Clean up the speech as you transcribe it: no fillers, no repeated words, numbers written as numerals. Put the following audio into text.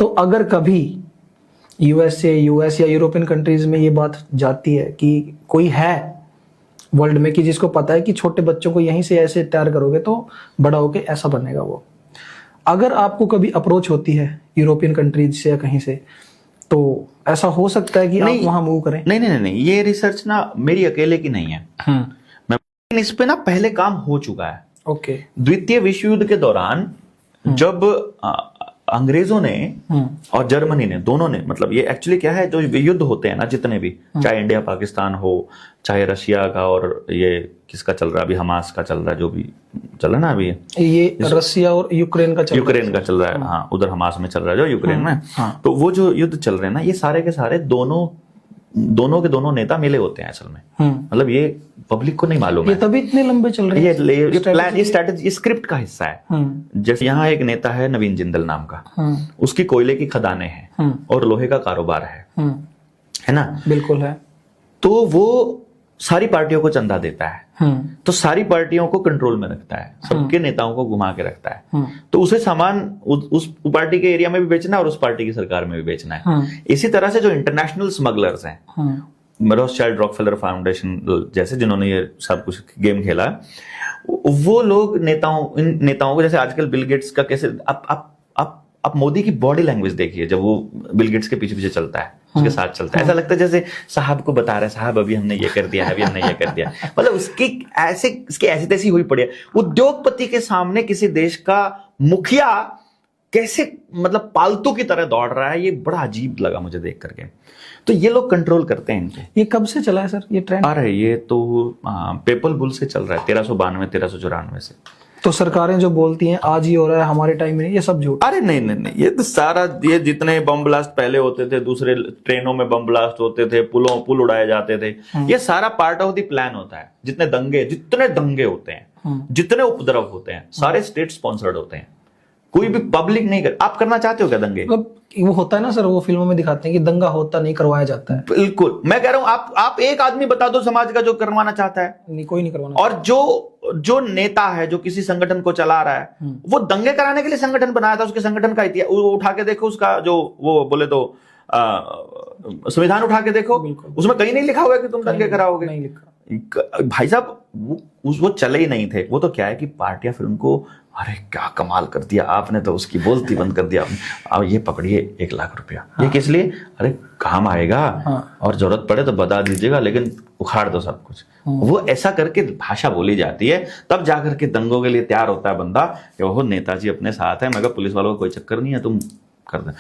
तो अगर कभी यूएस या यूरोपियन कंट्रीज में ये बात जाती है कि कोई है वर्ल्ड में कि जिसको पता है कि छोटे बच्चों को यहीं से ऐसे तैयार करोगे तो बड़ा होके ऐसा बनेगा वो, अगर आपको कभी अप्रोच होती है यूरोपियन कंट्रीज से या कहीं से, तो ऐसा हो सकता है कि आप वहां मूव करें? नहीं, ये रिसर्च ना मेरी अकेले की नहीं है। मैं इस पे ना पहले काम हो चुका है। ओके। द्वितीय विश्व युद्ध के दौरान जब अंग्रेजों ने और जर्मनी ने, दोनों ने, मतलब ये एक्चुअली क्या है, जो युद्ध होते हैं ना जितने भी, चाहे इंडिया पाकिस्तान हो, चाहे रशिया का और ये किसका चल रहा है अभी, हमास का चल रहा है, जो भी चल रहा है ना अभी, ये रशिया और यूक्रेन का चल रहा है। हाँ, उधर हमास में चल रहा है जो यूक्रेन में। तो वो जो युद्ध चल रहे हैं ना, ये सारे के सारे दोनों के दोनों नेता मिले होते हैं असल में। मतलब ये पब्लिक को नहीं मालूम है, तभी इतने लंबे चल रहे हैं। ये प्लान, ये स्ट्रेटेजी, ये स्क्रिप्ट का हिस्सा है। जैसे यहाँ एक नेता है नवीन जिंदल नाम का, उसकी कोयले की खदानें हैं और लोहे का कारोबार है ना? बिल्कुल है। तो वो सारी पार्टियों को चंदा देता है, तो सारी पार्टियों को कंट्रोल में रखता है, सबके नेताओं को घुमा के रखता है। तो उसे सामान उस पार्टी के एरिया में भी बेचना है और उस पार्टी की सरकार में भी बेचना है। इसी तरह से जो इंटरनेशनल स्मगलर्स हैं, रोथस्चाइल्ड रॉकफेलर फाउंडेशन जैसे, जिन्होंने ये सब कुछ गेम खेला, वो लोग इन नेताओं को, जैसे आजकल बिल गेट्स का कैसे, आप मोदी की बॉडी लैंग्वेज देखिए जब वो बिल गेट्स के पीछे पीछे चलता है, उसके साथ चलता है, ऐसा लगता है जैसे साहब को बता रहा है, साहब अभी हमने ये कर दिया है, अभी हमने ये कर दिया। मतलब उसकी ऐसी तैसी हुई पड़ी है। उद्योगपति के सामने किसी देश का मुखिया कैसे मतलब पालतू की तरह दौड़ रहा है, ये बड़ा अजीब लगा मुझे देख करके। तो ये लोग कंट्रोल करते हैं इनको। ये कब से चला है सर ये ट्रेंड? अरे ये तो पेपल बुल से चल रहा है, 1392-1394 से। तो सरकारें जो बोलती हैं आज ही हो रहा है, हमारे टाइम में नहीं, ये सब झूठ? अरे नहीं, ये तो सारा, ये जितने बम ब्लास्ट पहले होते थे, दूसरे ट्रेनों में बम ब्लास्ट होते थे, पुल उड़ाए जाते थे, ये सारा पार्ट ऑफ द प्लान होता है। जितने दंगे होते हैं, जितने उपद्रव होते हैं, सारे स्टेट स्पॉन्सर्ड होते हैं। कोई भी पब्लिक नहीं कर। आप करना चाहते हो क्या दंगे? वो होता है ना सर, वो फिल्मों में दिखाते हैं कि दंगा होता नहीं, करवाया जाता है। बिल्कुल, मैं कह रहा हूं आप एक आदमी बता दो समाज का जो करवाना चाहता है। नहीं, कोई नहीं करवाना। और जो नेता है, जो किसी संगठन को चला रहा है, वो दंगे कराने के लिए संगठन बनाया था। उसके संगठन का इतिहास उठा के देखो, उसका जो वो बोले तो संविधान उठा के देखो, उसमें कहीं नहीं लिखा हुआ है कि तुम दंगे कराओगे। नहीं लिखा भाई साहब, वो चले ही नहीं थे। वो तो क्या है कि पार्टियां फिर उनको, अरे क्या कमाल कर दिया आपने, तो उसकी बोलती बंद कर दिया, अब ये पकड़िए 1 लाख रुपया। ये किस लिए? अरे काम आएगा, और जरूरत पड़े तो बता दीजिएगा, लेकिन उखाड़ दो सब कुछ। वो ऐसा करके भाषा बोली जाती है, तब जाकर के दंगों के लिए तैयार होता है बंदा कि वो नेताजी अपने साथ है। मैं कहा पुलिस वालों को कोई चक्कर नहीं है, तुम कर दे।